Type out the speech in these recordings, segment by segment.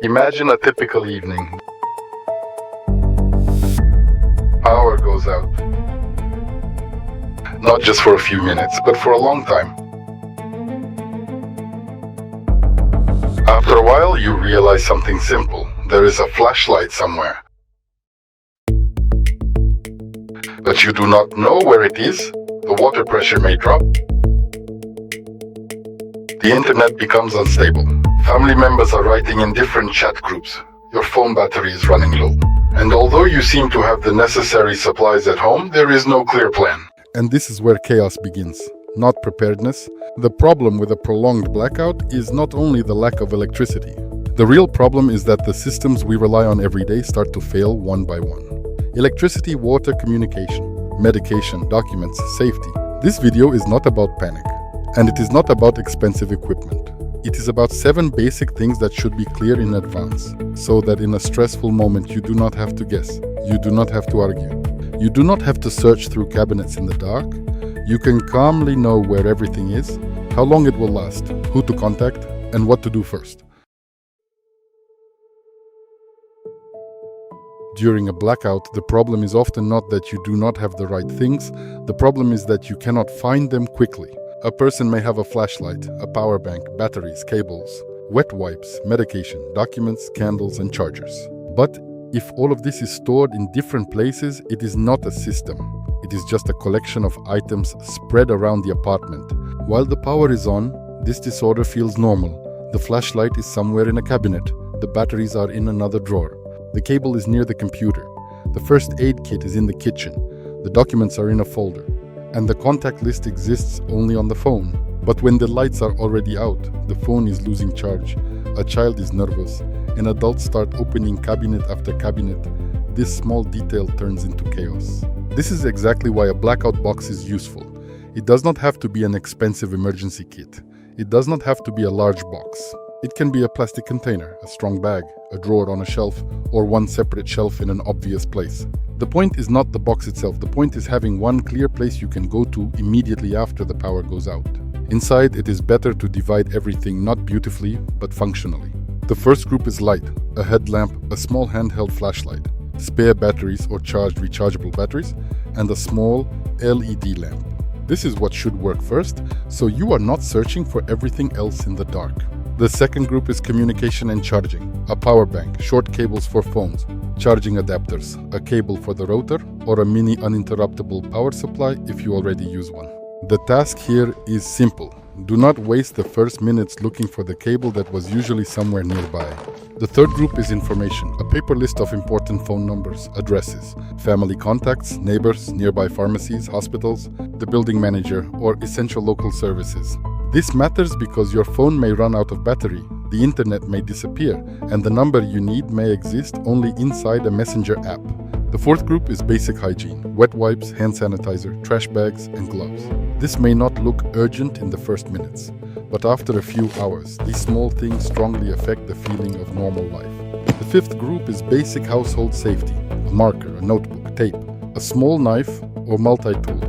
Imagine a typical evening. Power goes out. Not just for a few minutes, but for a long time. After a while, you realize something simple. There is a flashlight somewhere. But you do not know where it is. The water pressure may drop. The internet becomes unstable. Family members are writing in different chat groups. Your phone battery is running low. And although you seem to have the necessary supplies at home, there is no clear plan. And this is where chaos begins, not preparedness. The problem with a prolonged blackout is not only the lack of electricity. The real problem is that the systems we rely on every day start to fail one by one. Electricity, water, communication, medication, documents, safety. This video is not about panic. And it is not about expensive equipment. It is about 7 basic things that should be clear in advance, so that in a stressful moment you do not have to guess, you do not have to argue, you do not have to search through cabinets in the dark. You can calmly know where everything is, how long it will last, who to contact, and what to do first. During a blackout, the problem is often not that you do not have the right things, the problem is that you cannot find them quickly. A person may have a flashlight, a power bank, batteries, cables, wet wipes, medication, documents, candles, and chargers. But if all of this is stored in different places, it is not a system. It is just a collection of items spread around the apartment. While the power is on, this disorder feels normal. The flashlight is somewhere in a cabinet. The batteries are in another drawer. The cable is near the computer. The first aid kit is in the kitchen. The documents are in a folder. And the contact list exists only on the phone. But when the lights are already out, the phone is losing charge, a child is nervous, and adults start opening cabinet after cabinet, this small detail turns into chaos. This is exactly why a blackout box is useful. It does not have to be an expensive emergency kit. It does not have to be a large box. It can be a plastic container, a strong bag, a drawer on a shelf, or one separate shelf in an obvious place. The point is not the box itself, the point is having one clear place you can go to immediately after the power goes out. Inside, it is better to divide everything not beautifully, but functionally. The first group is light, a headlamp, a small handheld flashlight, spare batteries or charged rechargeable batteries, and a small LED lamp. This is what should work first, so you are not searching for everything else in the dark. The second group is communication and charging, a power bank, short cables for phones, charging adapters, a cable for the router, or a mini uninterruptible power supply if you already use one. The task here is simple. Do not waste the first minutes looking for the cable that was usually somewhere nearby. The third group is information, a paper list of important phone numbers, addresses, family contacts, neighbors, nearby pharmacies, hospitals, the building manager, or essential local services. This matters because your phone may run out of battery, the internet may disappear, and the number you need may exist only inside a messenger app. The fourth group is basic hygiene, wet wipes, hand sanitizer, trash bags, and gloves. This may not look urgent in the first minutes, but after a few hours, these small things strongly affect the feeling of normal life. The fifth group is basic household safety, a marker, a notebook, tape, a small knife or multi-tool,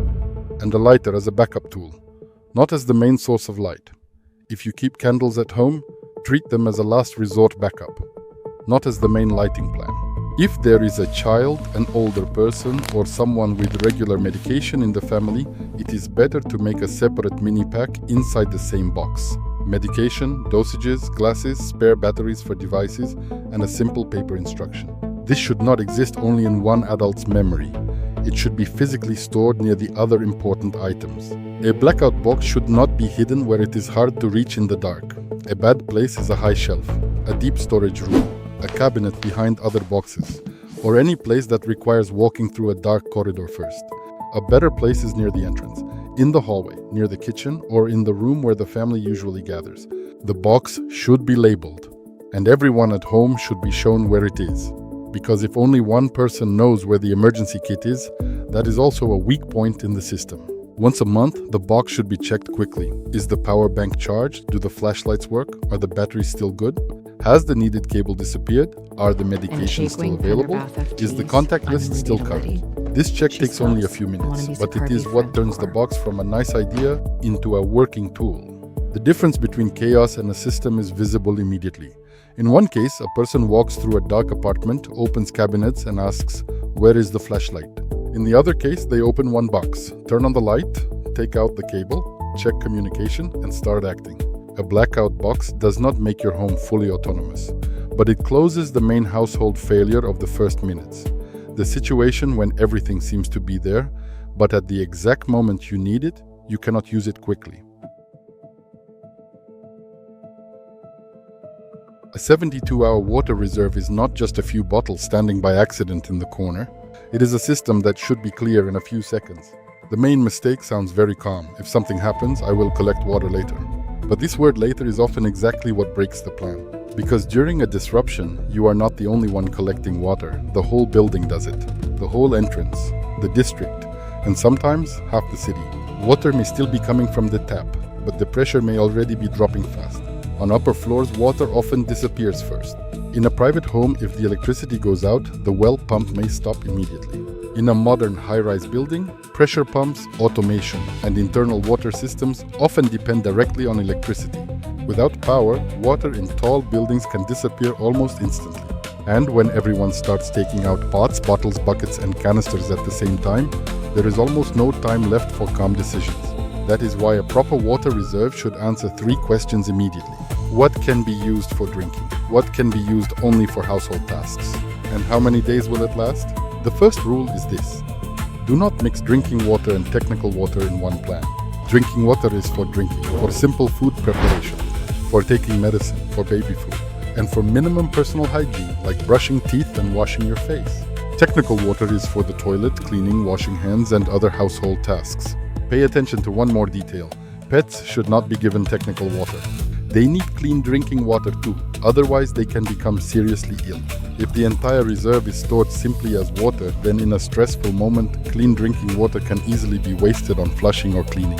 and a lighter as a backup tool. Not as the main source of light. If you keep candles at home, treat them as a last resort backup, not as the main lighting plan. If there is a child, an older person, or someone with regular medication in the family, it is better to make a separate mini pack inside the same box. Medication, dosages, glasses, spare batteries for devices, and a simple paper instruction. This should not exist only in one adult's memory. It should be physically stored near the other important items. A blackout box should not be hidden where it is hard to reach in the dark. A bad place is a high shelf, a deep storage room, a cabinet behind other boxes, or any place that requires walking through a dark corridor first. A better place is near the entrance, in the hallway, near the kitchen, or in the room where the family usually gathers. The box should be labeled, and everyone at home should be shown where it is. Because if only one person knows where the emergency kit is, that is also a weak point in the system. Once a month, the box should be checked quickly. Is the power bank charged? Do the flashlights work? Are the batteries still good? Has the needed cable disappeared? Are the medications still available? Is the contact list still current? This check takes only a few minutes, but it is what turns the box from a nice idea into a working tool. The difference between chaos and a system is visible immediately. In one case, a person walks through a dark apartment, opens cabinets, and asks, "Where is the flashlight?" In the other case, they open one box, turn on the light, take out the cable, check communication, and start acting. A blackout box does not make your home fully autonomous, but it closes the main household failure of the first minutes. The situation when everything seems to be there, but at the exact moment you need it, you cannot use it quickly. A 72-hour water reserve is not just a few bottles standing by accident in the corner. It is a system that should be clear in a few seconds. The main mistake sounds very calm. If something happens, I will collect water later. But this word later is often exactly what breaks the plan. Because during a disruption, you are not the only one collecting water. The whole building does it. The whole entrance, the district, and sometimes half the city. Water may still be coming from the tap, but the pressure may already be dropping fast. On upper floors, water often disappears first. In a private home, if the electricity goes out, the well pump may stop immediately. In a modern high-rise building, pressure pumps, automation, and internal water systems often depend directly on electricity. Without power, water in tall buildings can disappear almost instantly. And when everyone starts taking out pots, bottles, buckets, and canisters at the same time, there is almost no time left for calm decisions. That is why a proper water reserve should answer 3 questions immediately. What can be used for drinking? What can be used only for household tasks? And how many days will it last? The first rule is this: do not mix drinking water and technical water in one plan. Drinking water is for drinking, for simple food preparation, for taking medicine, for baby food, and for minimum personal hygiene like brushing teeth and washing your face. Technical water is for the toilet, cleaning, washing hands, and other household tasks. Pay attention to one more detail. Pets should not be given technical water. They need clean drinking water too, otherwise they can become seriously ill. If the entire reserve is stored simply as water, then in a stressful moment, clean drinking water can easily be wasted on flushing or cleaning.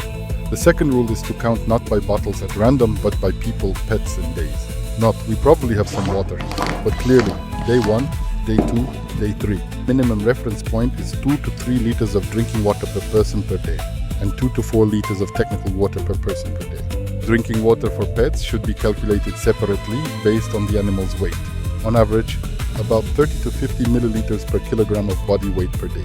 The second rule is to count not by bottles at random, but by people, pets, and days. Not, we probably have some water, but clearly, day 1, day 2, day 3. Minimum reference point is 2 to 3 liters of drinking water per person per day, and 2 to 4 liters of technical water per person per day. Drinking water for pets should be calculated separately based on the animal's weight. On average, about 30 to 50 milliliters per kilogram of body weight per day.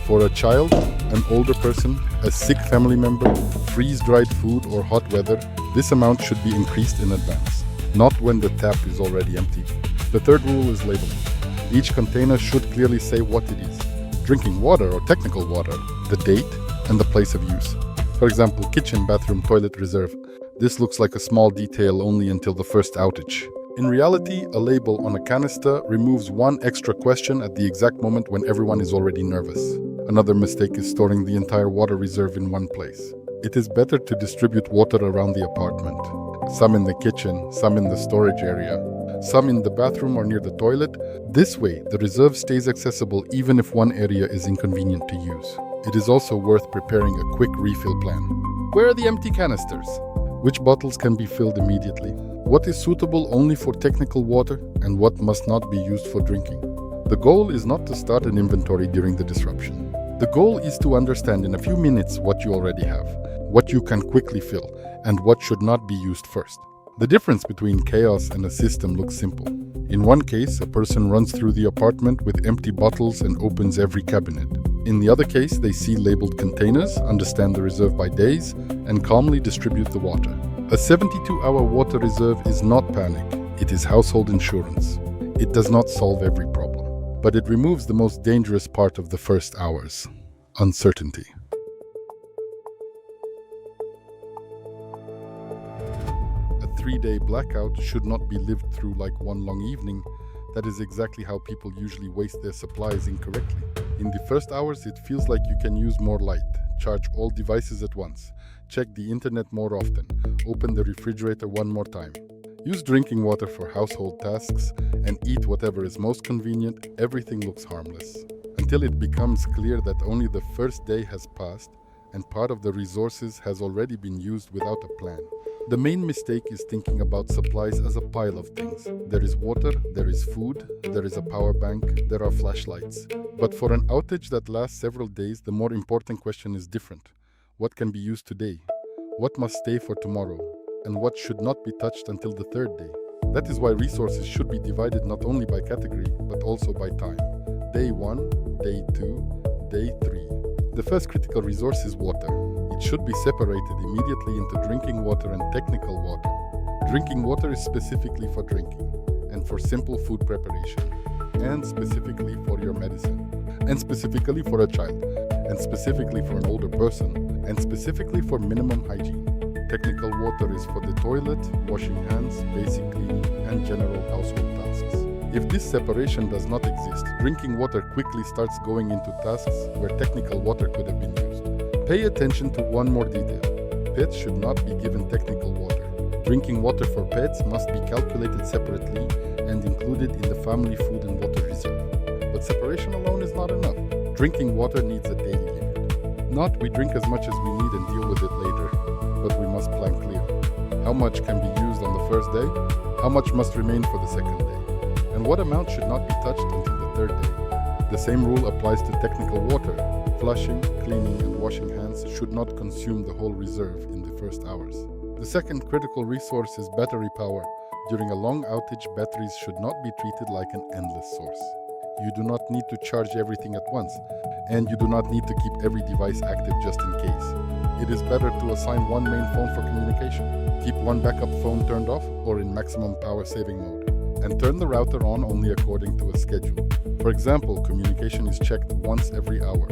For a child, an older person, a sick family member, freeze-dried food, or hot weather, this amount should be increased in advance, not when the tap is already empty. The third rule is labeling. Each container should clearly say what it is: drinking water or technical water, the date, and the place of use. For example, kitchen, bathroom, toilet reserve. This looks like a small detail only until the first outage. In reality, a label on a canister removes one extra question at the exact moment when everyone is already nervous. Another mistake is storing the entire water reserve in one place. It is better to distribute water around the apartment. Some in the kitchen, some in the storage area, some in the bathroom or near the toilet. This way, the reserve stays accessible even if one area is inconvenient to use. It is also worth preparing a quick refill plan. Where are the empty canisters? Which bottles can be filled immediately? What is suitable only for technical water and what must not be used for drinking? The goal is not to start an inventory during the disruption. The goal is to understand in a few minutes what you already have, what you can quickly fill, and what should not be used first. The difference between chaos and a system looks simple. In one case, a person runs through the apartment with empty bottles and opens every cabinet. In the other case, they see labeled containers, understand the reserve by days, and calmly distribute the water. A 72-hour water reserve is not panic, it is household insurance. It does not solve every problem, but it removes the most dangerous part of the first hours: uncertainty. A 3-day blackout should not be lived through like one long evening. That is exactly how people usually waste their supplies incorrectly. In the first hours, it feels like you can use more light, charge all devices at once, check the internet more often, open the refrigerator one more time. Use drinking water for household tasks and eat whatever is most convenient. Everything looks harmless. Until it becomes clear that only the first day has passed and part of the resources has already been used without a plan. The main mistake is thinking about supplies as a pile of things. There is water, there is food, there is a power bank, there are flashlights. But for an outage that lasts several days, the more important question is different. What can be used today? What must stay for tomorrow? and what should not be touched until the third day. That is why resources should be divided not only by category, but also by time. Day 1, Day 2, Day 3. The first critical resource is water. It should be separated immediately into drinking water and technical water. Drinking water is specifically for drinking, and for simple food preparation, and specifically for your medicine, and specifically for a child, and specifically for an older person, and specifically for minimum hygiene. Technical water is for the toilet, washing hands, basic cleaning, and general household tasks. If this separation does not exist, drinking water quickly starts going into tasks where technical water could have been used. Pay attention to one more detail. Pets should not be given technical water. Drinking water for pets must be calculated separately and included in the family food and water reserve. But separation alone is not enough. Drinking water needs a daily limit. Not we drink as much as we need and deal with it later, but we must plan clear. How much can be used on the first day? How much must remain for the second day? And what amount should not be touched until the third day? The same rule applies to technical water. Flushing, cleaning, and washing hands should not consume the whole reserve in the first hours. The second critical resource is battery power. During a long outage, batteries should not be treated like an endless source. You do not need to charge everything at once, and you do not need to keep every device active just in case. It is better to assign one main phone for communication, keep one backup phone turned off or in maximum power saving mode, and turn the router on only according to a schedule. For example, communication is checked once every hour.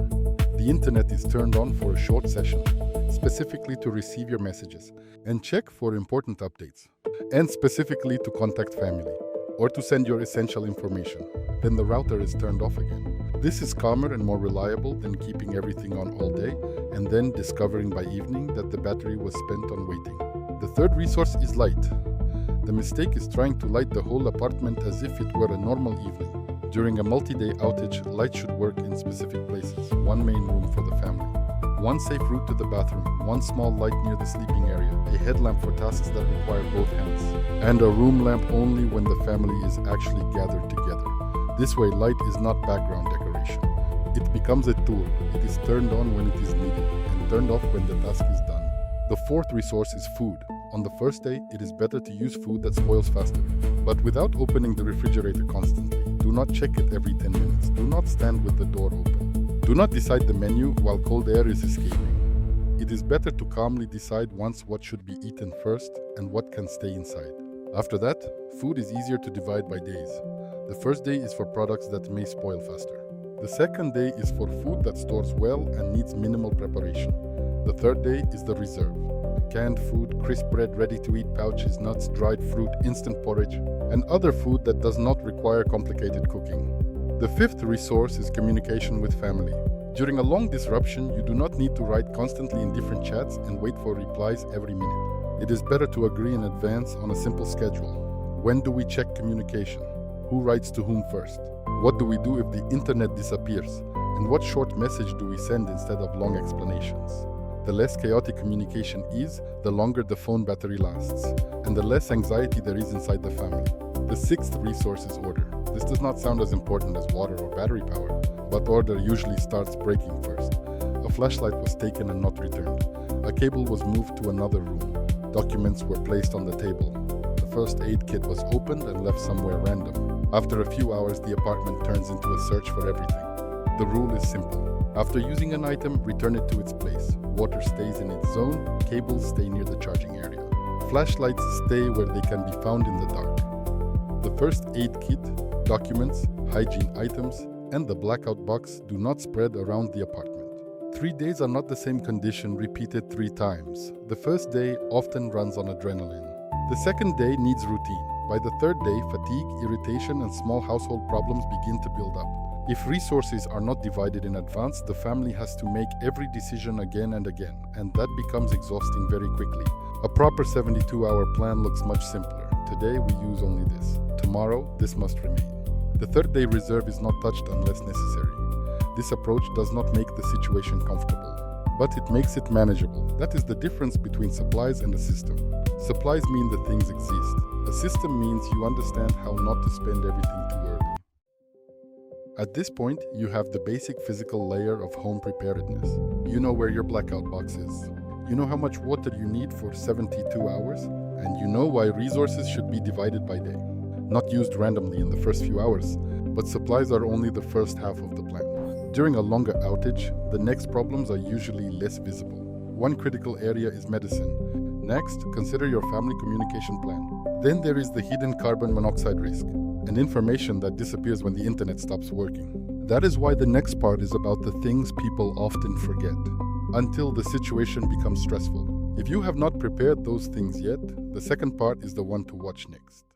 The internet is turned on for a short session, specifically to receive your messages, and check for important updates, and specifically to contact family, or to send your essential information. Then the router is turned off again. This is calmer and more reliable than keeping everything on all day, and then discovering by evening that the battery was spent on waiting. The third resource is light. The mistake is trying to light the whole apartment as if it were a normal evening. During a multi-day outage, light should work in specific places. One main room for the family, one safe route to the bathroom, one small light near the sleeping area, a headlamp for tasks that require both hands, and a room lamp only when the family is actually gathered together. This way, light is not background decoration. It becomes a tool. It is turned on when it is needed and turned off when the task is done. The fourth resource is food. On the first day, it is better to use food that spoils faster, but without opening the refrigerator constantly. Do not check it every 10 minutes. Do not stand with the door open. Do not decide the menu while cold air is escaping. It is better to calmly decide once what should be eaten first and what can stay inside. After that, food is easier to divide by days. The first day is for products that may spoil faster. The second day is for food that stores well and needs minimal preparation. The third day is the reserve. Canned food, crisp bread, ready-to-eat pouches, nuts, dried fruit, instant porridge, and other food that does not require complicated cooking. The fifth resource is communication with family. During a long disruption, you do not need to write constantly in different chats and wait for replies every minute. It is better to agree in advance on a simple schedule. When do we check communication? Who writes to whom first? What do we do if the internet disappears? And what short message do we send instead of long explanations? The less chaotic communication is, the longer the phone battery lasts, and the less anxiety there is inside the family. The sixth resource is order. This does not sound as important as water or battery power, but order usually starts breaking first. A flashlight was taken and not returned. A cable was moved to another room. Documents were placed on the table. The first aid kit was opened and left somewhere random. After a few hours, the apartment turns into a search for everything. The rule is simple. After using an item, return it to its place. Water stays in its zone, cables stay near the charging area. Flashlights stay where they can be found in the dark. The first aid kit, documents, hygiene items, and the blackout box do not spread around the apartment. 3 days are not the same condition repeated 3 times. The first day often runs on adrenaline. The second day needs routine. By the third day, fatigue, irritation, and small household problems begin to build up. If resources are not divided in advance, the family has to make every decision again and again, and that becomes exhausting very quickly. A proper 72-hour plan looks much simpler. Today we use only this. Tomorrow, this must remain. The third day reserve is not touched unless necessary. This approach does not make the situation comfortable, but it makes it manageable. That is the difference between supplies and a system. Supplies mean that things exist. A system means you understand how not to spend everything too early. At this point, you have the basic physical layer of home preparedness. You know where your blackout box is. You know how much water you need for 72 hours. and you know why resources should be divided by day, not used randomly in the first few hours, but supplies are only the first half of the plan. During a longer outage, the next problems are usually less visible. One critical area is medicine. Next, consider your family communication plan. Then there is the hidden carbon monoxide risk, and information that disappears when the internet stops working. That is why the next part is about the things people often forget, until the situation becomes stressful. If you have not prepared those things yet, the second part is the one to watch next.